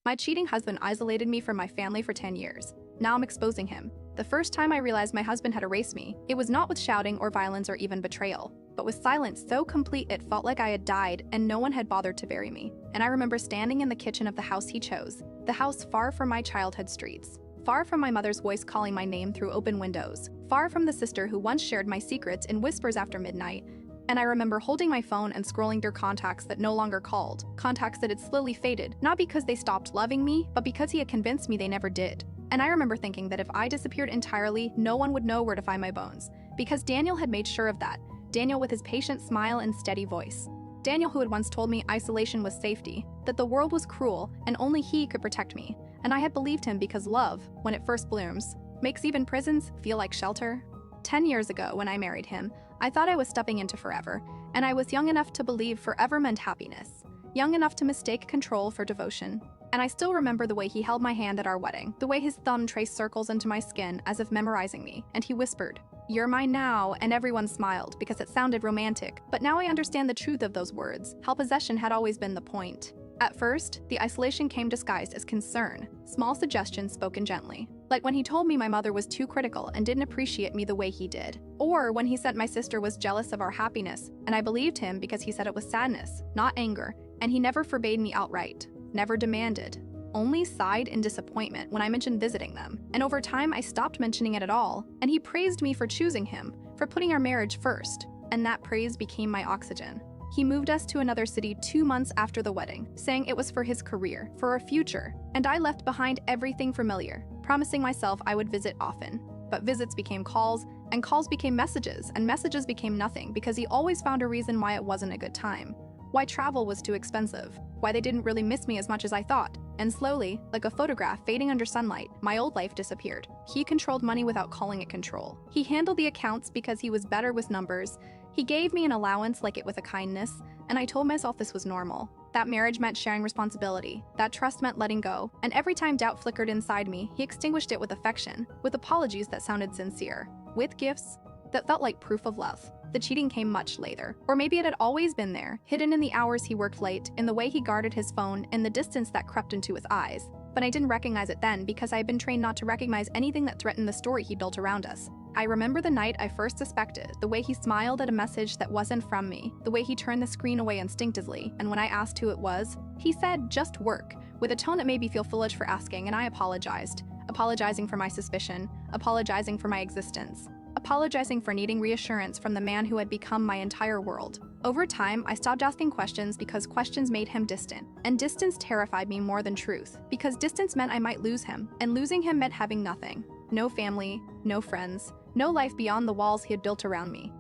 My cheating husband isolated me from my family for 10 years. Now I'm exposing him. The first time I realized my husband had erased me, it was not with shouting or violence or even betrayal, but with silence so complete it felt like I had died and no one had bothered to bury me. And I remember standing in the kitchen of the house he chose, the house far from my childhood streets, far from my mother's voice calling my name through open windows, far from the sister who once shared my secrets in whispers after midnight. And I remember holding my phone and scrolling through contacts that no longer called, contacts that had slowly faded, not because they stopped loving me, but because he had convinced me they never did. And I remember thinking that if I disappeared entirely, no one would know where to find my bones, because Daniel had made sure of that. Daniel with his patient smile and steady voice. Daniel who had once told me isolation was safety, that the world was cruel and only he could protect me. And I had believed him because love, when it first blooms, makes even prisons feel like shelter. 10 years ago, when I married him, I thought I was stepping into forever, and I was young enough to believe forever meant happiness, young enough to mistake control for devotion. And I still remember the way he held my hand at our wedding, the way his thumb traced circles into my skin as if memorizing me, and he whispered, "You're mine now," and everyone smiled because it sounded romantic. But now I understand the truth of those words, how possession had always been the point. At first, the isolation came disguised as concern, small suggestions spoken gently. Like when he told me my mother was too critical and didn't appreciate me the way he did. Or when he said my sister was jealous of our happiness, and I believed him because he said it was sadness, not anger, and he never forbade me outright, never demanded, only sighed in disappointment when I mentioned visiting them. And over time, I stopped mentioning it at all, and he praised me for choosing him, for putting our marriage first, and that praise became my oxygen. He moved us to another city 2 months after the wedding, saying it was for his career, for a future, and I left behind everything familiar, promising myself I would visit often. But visits became calls, and calls became messages, and messages became nothing because he always found a reason why it wasn't a good time, why travel was too expensive, why they didn't really miss me as much as I thought. And slowly, like a photograph fading under sunlight, my old life disappeared. He controlled money without calling it control. He handled the accounts because he was better with numbers. He gave me an allowance like it with a kindness, and I told myself this was normal. That marriage meant sharing responsibility, that trust meant letting go, and every time doubt flickered inside me, he extinguished it with affection, with apologies that sounded sincere, with gifts that felt like proof of love. The cheating came much later. Or maybe it had always been there, hidden in the hours he worked late, in the way he guarded his phone, in the distance that crept into his eyes. But I didn't recognize it then because I had been trained not to recognize anything that threatened the story he built around us. I remember the night I first suspected, the way he smiled at a message that wasn't from me, the way he turned the screen away instinctively, and when I asked who it was, he said, "Just work," with a tone that made me feel foolish for asking, and I apologized. Apologizing for my suspicion, apologizing for my existence, apologizing for needing reassurance from the man who had become my entire world. Over time, I stopped asking questions because questions made him distant, and distance terrified me more than truth, because distance meant I might lose him, and losing him meant having nothing. No family, no friends, no life beyond the walls he had built around me.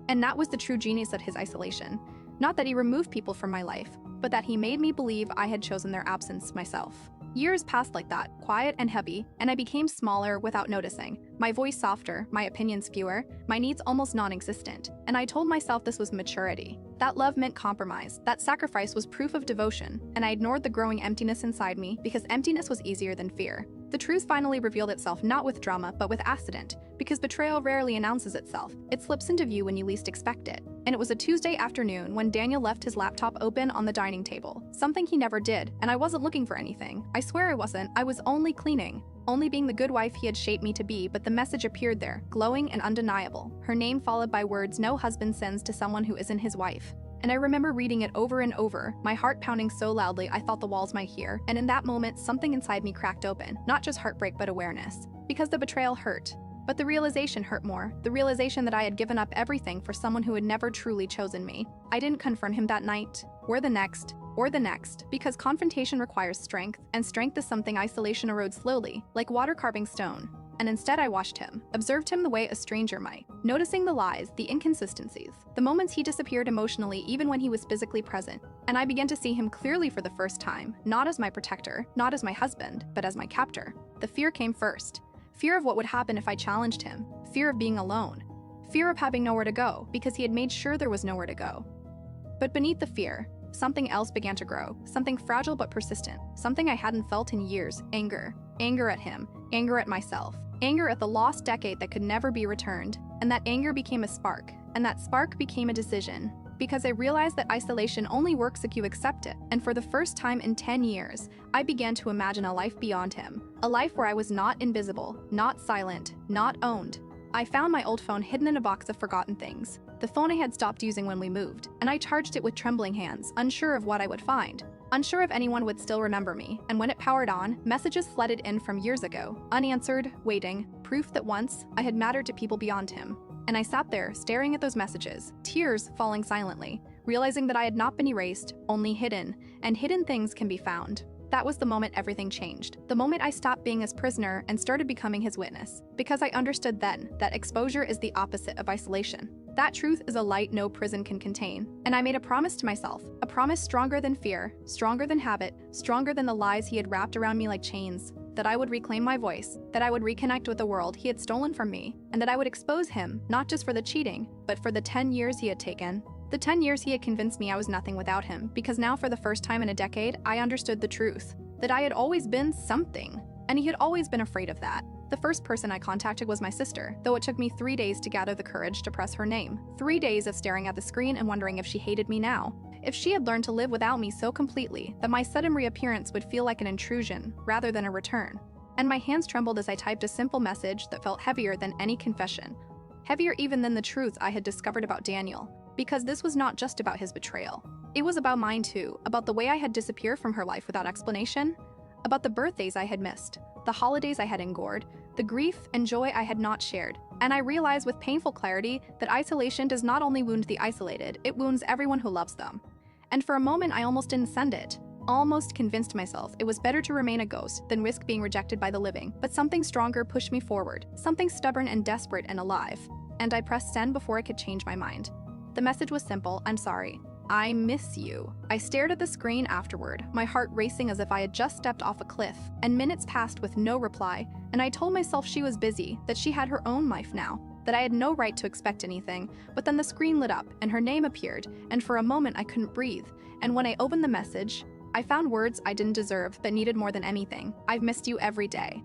And that was the true genius of his isolation. Not that he removed people from my life, but that he made me believe I had chosen their absence myself. Years passed like that, quiet and heavy, and I became smaller without noticing. My voice softer, my opinions fewer, my needs almost non-existent. And I told myself this was maturity. That love meant compromise, that sacrifice was proof of devotion, and I ignored the growing emptiness inside me because emptiness was easier than fear. The truth finally revealed itself not with drama, but with accident, because betrayal rarely announces itself. It slips into view when you least expect it. And it was a Tuesday afternoon when Daniel left his laptop open on the dining table, something he never did, and I wasn't looking for anything. I swear I wasn't. I was only cleaning, only being the good wife he had shaped me to be, but the message appeared there, glowing and undeniable, her name followed by words no husband sends to someone who isn't his wife. And I remember reading it over and over, my heart pounding so loudly I thought the walls might hear, and in that moment something inside me cracked open, not just heartbreak but awareness. Because the betrayal hurt. But the realization hurt more, the realization that I had given up everything for someone who had never truly chosen me. I didn't confront him that night, or the next, because confrontation requires strength, and strength is something isolation erodes slowly, like water carving stone. And instead I watched him, observed him the way a stranger might, noticing the lies, the inconsistencies, the moments he disappeared emotionally even when he was physically present. And I began to see him clearly for the first time, not as my protector, not as my husband, but as my captor. The fear came first. Fear of what would happen if I challenged him, fear of being alone, fear of having nowhere to go because he had made sure there was nowhere to go. But beneath the fear, something else began to grow, something fragile but persistent, something I hadn't felt in years, anger. Anger at him, anger at myself, anger at the lost decade that could never be returned. And that anger became a spark, and that spark became a decision. because I realized that isolation only works if you accept it. And for the first time in 10 years, I began to imagine a life beyond him. A life where I was not invisible, not silent, not owned. I found my old phone hidden in a box of forgotten things. The phone I had stopped using when we moved, and I charged it with trembling hands, unsure of what I would find. Unsure if anyone would still remember me, and when it powered on, messages flooded in from years ago, unanswered, waiting, proof that once I had mattered to people beyond him. And I sat there, staring at those messages, tears falling silently, realizing that I had not been erased, only hidden, and hidden things can be found. That was the moment everything changed. The moment I stopped being his prisoner and started becoming his witness. Because I understood then that exposure is the opposite of isolation. That truth is a light no prison can contain. And I made a promise to myself, a promise stronger than fear, stronger than habit, stronger than the lies he had wrapped around me like chains, that I would reclaim my voice, that I would reconnect with the world he had stolen from me, and that I would expose him, not just for the cheating, but for the 10 years he had taken. The 10 years he had convinced me I was nothing without him, because now for the first time in a decade, I understood the truth, that I had always been something, and he had always been afraid of that. The first person I contacted was my sister, though it took me 3 days to gather the courage to press her name. 3 days of staring at the screen and wondering if she hated me now. If she had learned to live without me so completely that my sudden reappearance would feel like an intrusion rather than a return. And my hands trembled as I typed a simple message that felt heavier than any confession. Heavier even than the truth I had discovered about Daniel. Because this was not just about his betrayal. It was about mine too, about the way I had disappeared from her life without explanation, about the birthdays I had missed, the holidays I had endured, the grief and joy I had not shared. And I realized with painful clarity that isolation does not only wound the isolated, it wounds everyone who loves them. And for a moment I almost didn't send it. Almost convinced myself it was better to remain a ghost than risk being rejected by the living. But something stronger pushed me forward, something stubborn and desperate and alive. And I pressed send before I could change my mind. The message was simple: I'm sorry. I miss you. I stared at the screen afterward, my heart racing as if I had just stepped off a cliff, and minutes passed with no reply, and I told myself she was busy, that she had her own life now, that I had no right to expect anything. But then the screen lit up, and her name appeared, and for a moment I couldn't breathe, and when I opened the message, I found words I didn't deserve but needed more than anything. I've missed you every day.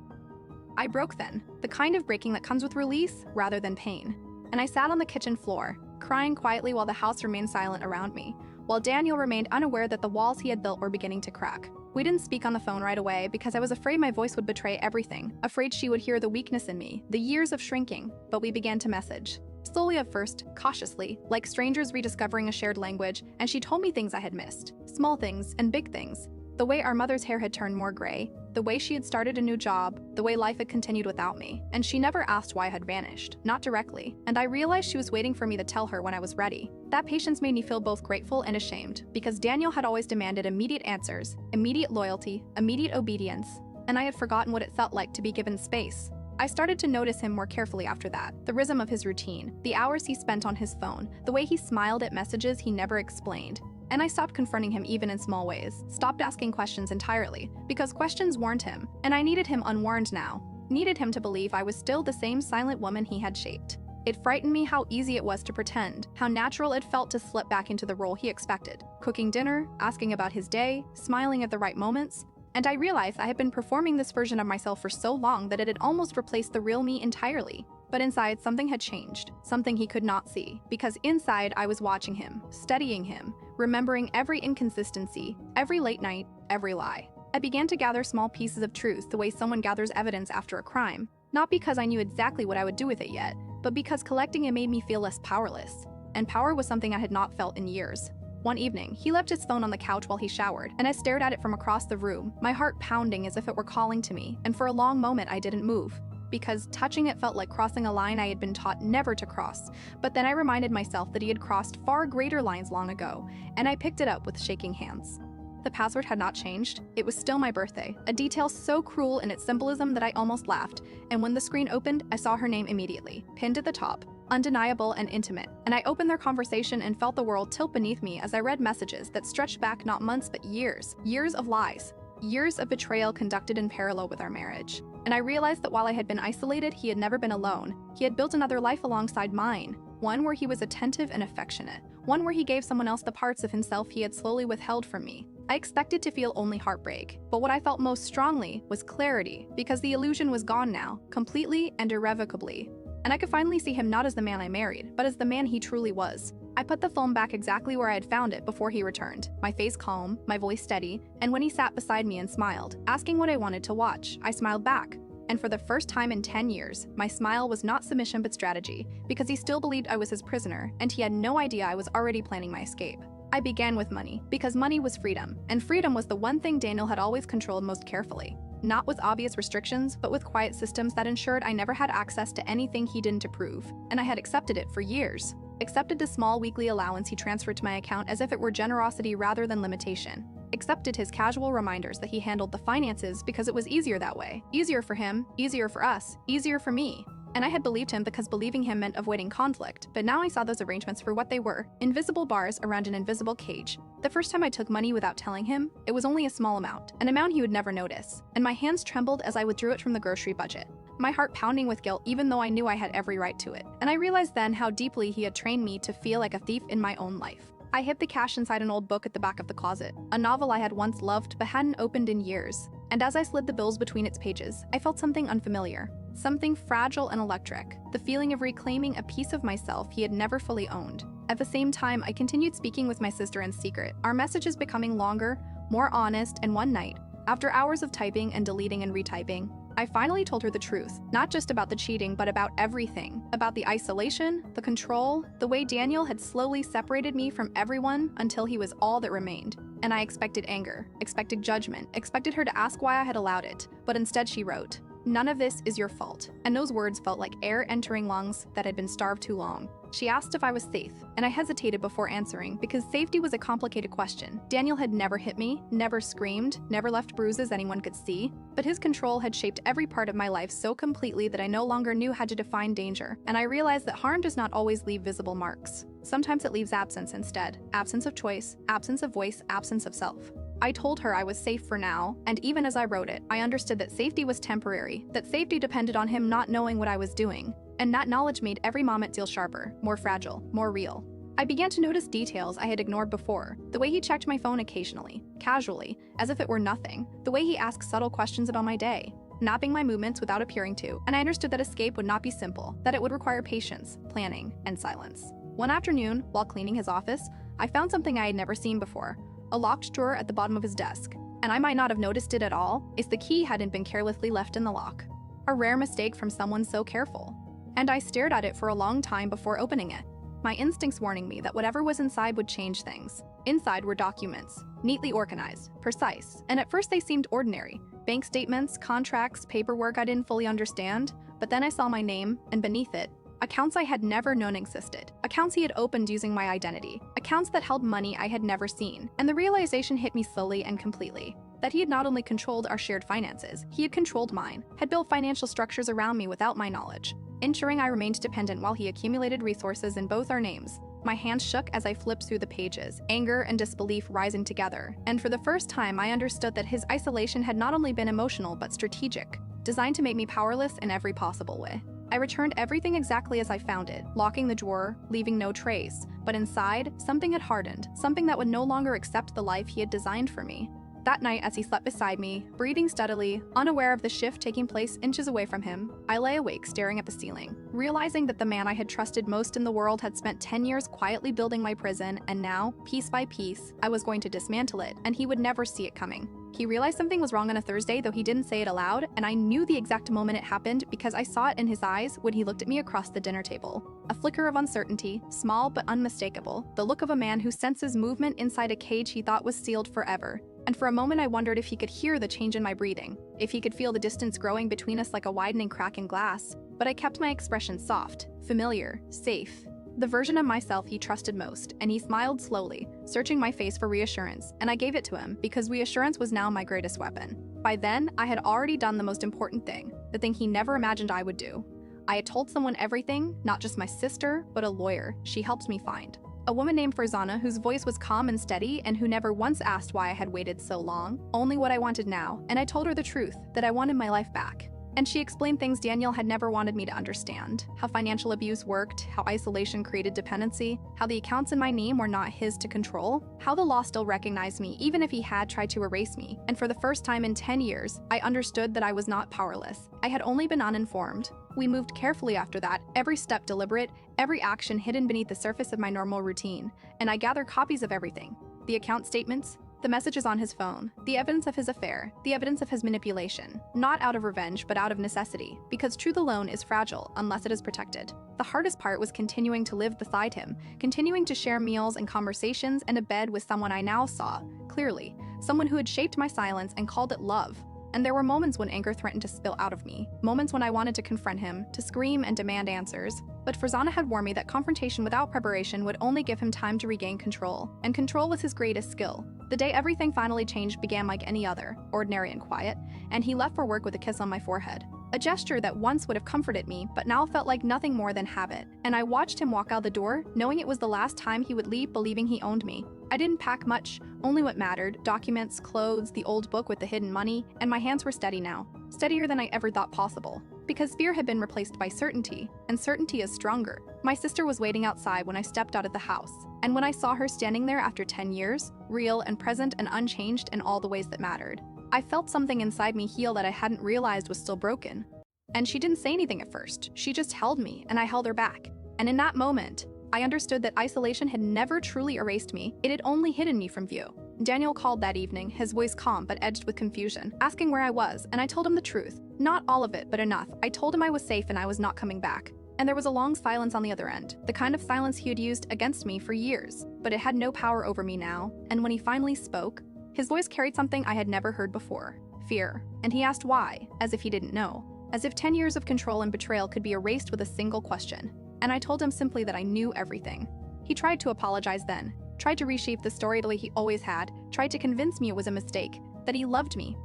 I broke then, the kind of breaking that comes with release rather than pain, and I sat on the kitchen floor, crying quietly while the house remained silent around me, while Daniel remained unaware that the walls he had built were beginning to crack. We didn't speak on the phone right away because I was afraid my voice would betray everything, afraid she would hear the weakness in me, the years of shrinking, but we began to message. Slowly at first, cautiously, like strangers rediscovering a shared language, and she told me things I had missed. Small things and big things. The way our mother's hair had turned more gray, the way she had started a new job, the way life had continued without me. And she never asked why I had vanished, not directly. And I realized she was waiting for me to tell her when I was ready. That patience made me feel both grateful and ashamed, because Daniel had always demanded immediate answers, immediate loyalty, immediate obedience, and I had forgotten what it felt like to be given space. I started to notice him more carefully after that, the rhythm of his routine, the hours he spent on his phone, the way he smiled at messages he never explained. And I stopped confronting him even in small ways, stopped asking questions entirely, because questions warned him, and I needed him unwarned now, needed him to believe I was still the same silent woman he had shaped. It frightened me how easy it was to pretend, how natural it felt to slip back into the role he expected, cooking dinner, asking about his day, smiling at the right moments. And I realized I had been performing this version of myself for so long that it had almost replaced the real me entirely. But inside, something had changed, something he could not see, because inside I was watching him, studying him, remembering every inconsistency, every late night, every lie. I began to gather small pieces of truth the way someone gathers evidence after a crime, not because I knew exactly what I would do with it yet, but because collecting it made me feel less powerless. And power was something I had not felt in years. One evening, he left his phone on the couch while he showered, and I stared at it from across the room, my heart pounding as if it were calling to me, and for a long moment I didn't move, because touching it felt like crossing a line I had been taught never to cross. But then I reminded myself that he had crossed far greater lines long ago, and I picked it up with shaking hands. The password had not changed. It was still my birthday, a detail so cruel in its symbolism that I almost laughed, and when the screen opened, I saw her name immediately, pinned at the top, undeniable and intimate, and I opened their conversation and felt the world tilt beneath me as I read messages that stretched back not months but years, years of lies, years of betrayal conducted in parallel with our marriage. And I realized that while I had been isolated, he had never been alone. He had built another life alongside mine, one where he was attentive and affectionate, one where he gave someone else the parts of himself he had slowly withheld from me. I expected to feel only heartbreak, but what I felt most strongly was clarity, because the illusion was gone now, completely and irrevocably. And I could finally see him not as the man I married, but as the man he truly was. I put the phone back exactly where I had found it before he returned, my face calm, my voice steady, and when he sat beside me and smiled, asking what I wanted to watch, I smiled back. And for the first time in 10 years, my smile was not submission but strategy, because he still believed I was his prisoner, and he had no idea I was already planning my escape. I began with money, because money was freedom, and freedom was the one thing Daniel had always controlled most carefully. Not with obvious restrictions, but with quiet systems that ensured I never had access to anything he didn't approve, and I had accepted it for years. Accepted the small weekly allowance he transferred to my account as if it were generosity rather than limitation. Accepted his casual reminders that he handled the finances because it was easier that way. Easier for him, easier for us, easier for me. And I had believed him because believing him meant avoiding conflict, but now I saw those arrangements for what they were, invisible bars around an invisible cage. The first time I took money without telling him, it was only a small amount, an amount he would never notice, and my hands trembled as I withdrew it from the grocery budget. My heart pounding with guilt even though I knew I had every right to it. And I realized then how deeply he had trained me to feel like a thief in my own life. I hid the cash inside an old book at the back of the closet, a novel I had once loved but hadn't opened in years. And as I slid the bills between its pages, I felt something unfamiliar. Something fragile and electric, the feeling of reclaiming a piece of myself he had never fully owned. At the same time, I continued speaking with my sister in secret, our messages becoming longer, more honest, and one night, after hours of typing and deleting and retyping, I finally told her the truth, not just about the cheating, but about everything. About the isolation, the control, the way Daniel had slowly separated me from everyone until he was all that remained. And I expected anger, expected judgment, expected her to ask why I had allowed it, but instead she wrote, "None of this is your fault." And those words felt like air entering lungs that had been starved too long. She asked if I was safe, and I hesitated before answering because safety was a complicated question. Daniel had never hit me, never screamed, never left bruises anyone could see, but his control had shaped every part of my life so completely that I no longer knew how to define danger, and I realized that harm does not always leave visible marks. Sometimes it leaves absence instead. Absence of choice, absence of voice, absence of self. I told her I was safe for now, and even as I wrote it, I understood that safety was temporary, that safety depended on him not knowing what I was doing. And that knowledge made every moment feel sharper, more fragile, more real. I began to notice details I had ignored before, the way he checked my phone occasionally, casually, as if it were nothing, the way he asked subtle questions about my day, mapping my movements without appearing to, and I understood that escape would not be simple, that it would require patience, planning, and silence. One afternoon, while cleaning his office, I found something I had never seen before, a locked drawer at the bottom of his desk, and I might not have noticed it at all if the key hadn't been carelessly left in the lock. A rare mistake from someone so careful. And I stared at it for a long time before opening it, my instincts warning me that whatever was inside would change things. Inside were documents, neatly organized, precise, and at first they seemed ordinary. Bank statements, contracts, paperwork I didn't fully understand, but then I saw my name, and beneath it, accounts I had never known existed. Accounts he had opened using my identity. Accounts that held money I had never seen. And the realization hit me slowly and completely. That he had not only controlled our shared finances, he had controlled mine, had built financial structures around me without my knowledge, ensuring I remained dependent while he accumulated resources in both our names. My hands shook as I flipped through the pages, anger and disbelief rising together, and for the first time I understood that his isolation had not only been emotional but strategic, designed to make me powerless in every possible way. I returned everything exactly as I found it, locking the drawer, leaving no trace, but inside, something had hardened, something that would no longer accept the life he had designed for me. That night, as he slept beside me, breathing steadily, unaware of the shift taking place inches away from him, I lay awake staring at the ceiling, realizing that the man I had trusted most in the world had spent 10 years quietly building my prison, and now, piece by piece, I was going to dismantle it, and he would never see it coming. He realized something was wrong on a Thursday, though he didn't say it aloud, and I knew the exact moment it happened because I saw it in his eyes when he looked at me across the dinner table. A flicker of uncertainty, small but unmistakable, the look of a man who senses movement inside a cage he thought was sealed forever. And for a moment I wondered if he could hear the change in my breathing, if he could feel the distance growing between us like a widening crack in glass. But I kept my expression soft, familiar, safe. The version of myself he trusted most, and he smiled slowly, searching my face for reassurance, and I gave it to him because reassurance was now my greatest weapon. By then, I had already done the most important thing, the thing he never imagined I would do. I had told someone everything, not just my sister, but a lawyer she helped me find. A woman named Farzana whose voice was calm and steady and who never once asked why I had waited so long, only what I wanted now, and I told her the truth, that I wanted my life back. And she explained things Daniel had never wanted me to understand. How financial abuse worked, how isolation created dependency, how the accounts in my name were not his to control, how the law still recognized me even if he had tried to erase me. And for the first time in 10 years, I understood that I was not powerless. I had only been uninformed. We moved carefully after that, every step deliberate, every action hidden beneath the surface of my normal routine. And I gathered copies of everything. The account statements, the messages on his phone, the evidence of his affair, the evidence of his manipulation, not out of revenge but out of necessity, because truth alone is fragile unless it is protected. The hardest part was continuing to live beside him, continuing to share meals and conversations and a bed with someone I now saw, clearly, someone who had shaped my silence and called it love. And there were moments when anger threatened to spill out of me, moments when I wanted to confront him, to scream and demand answers. But Farzana had warned me that confrontation without preparation would only give him time to regain control, and control was his greatest skill. The day everything finally changed began like any other, ordinary and quiet, and he left for work with a kiss on my forehead. A gesture that once would have comforted me, but now felt like nothing more than habit. And I watched him walk out the door, knowing it was the last time he would leave believing he owned me. I didn't pack much, only what mattered: documents, clothes, the old book with the hidden money, and my hands were steady now. Steadier than I ever thought possible. Because fear had been replaced by certainty, and certainty is stronger. My sister was waiting outside when I stepped out of the house, and when I saw her standing there after 10 years, real and present and unchanged in all the ways that mattered, I felt something inside me heal that I hadn't realized was still broken. And she didn't say anything at first. She just held me, and I held her back. And in that moment, I understood that isolation had never truly erased me, it had only hidden me from view. Daniel called that evening, his voice calm but edged with confusion, asking where I was, and I told him the truth. Not all of it, but enough. I told him I was safe and I was not coming back. And there was a long silence on the other end, the kind of silence he had used against me for years, but it had no power over me now. And when he finally spoke, his voice carried something I had never heard before: fear. And he asked why, as if he didn't know. As if 10 years of control and betrayal could be erased with a single question. And I told him simply that I knew everything. He tried to apologize then, tried to reshape the story the way he always had, tried to convince me it was a mistake, that he loved me,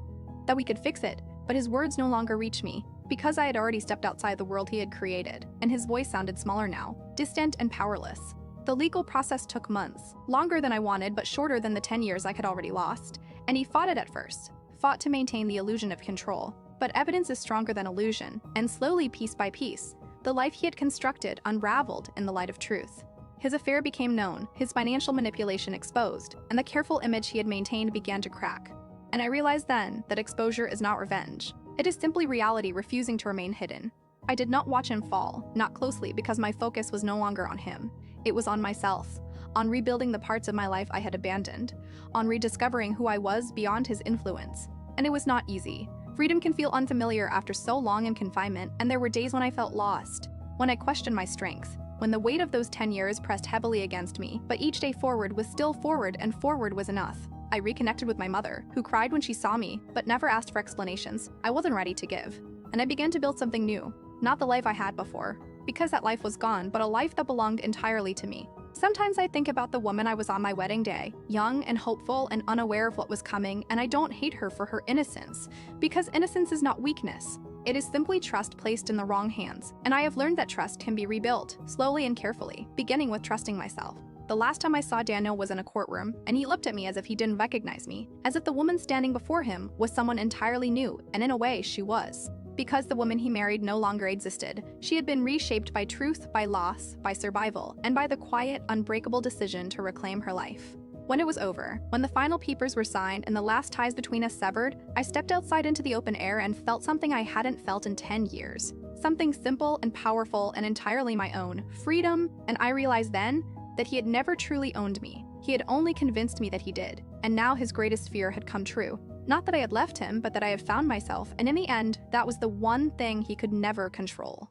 that we could fix it, but his words no longer reached me, because I had already stepped outside the world he had created, and his voice sounded smaller now, distant and powerless. The legal process took months, longer than I wanted but shorter than the 10 years I had already lost, and he fought it at first, fought to maintain the illusion of control. But evidence is stronger than illusion, and slowly, piece by piece, the life he had constructed unraveled in the light of truth. His affair became known, his financial manipulation exposed, and the careful image he had maintained began to crack. And I realized then that exposure is not revenge. It is simply reality refusing to remain hidden. I did not watch him fall, not closely, because my focus was no longer on him. It was on myself, on rebuilding the parts of my life I had abandoned, on rediscovering who I was beyond his influence. And it was not easy. Freedom can feel unfamiliar after so long in confinement, and there were days when I felt lost, when I questioned my strength, when the weight of those 10 years pressed heavily against me, but each day forward was still forward, and forward was enough. I reconnected with my mother, who cried when she saw me, but never asked for explanations. I wasn't ready to give. And I began to build something new, not the life I had before, because that life was gone, but a life that belonged entirely to me. Sometimes I think about the woman I was on my wedding day, young and hopeful and unaware of what was coming, and I don't hate her for her innocence, because innocence is not weakness. It is simply trust placed in the wrong hands, and I have learned that trust can be rebuilt, slowly and carefully, beginning with trusting myself. The last time I saw Daniel was in a courtroom, and he looked at me as if he didn't recognize me, as if the woman standing before him was someone entirely new, and in a way, she was. Because the woman he married no longer existed, she had been reshaped by truth, by loss, by survival, and by the quiet, unbreakable decision to reclaim her life. When it was over, when the final papers were signed and the last ties between us severed, I stepped outside into the open air and felt something I hadn't felt in 10 years. Something simple and powerful and entirely my own: freedom. And I realized then that he had never truly owned me. He had only convinced me that he did, and now his greatest fear had come true. Not that I had left him, but that I had found myself, and in the end, that was the one thing he could never control.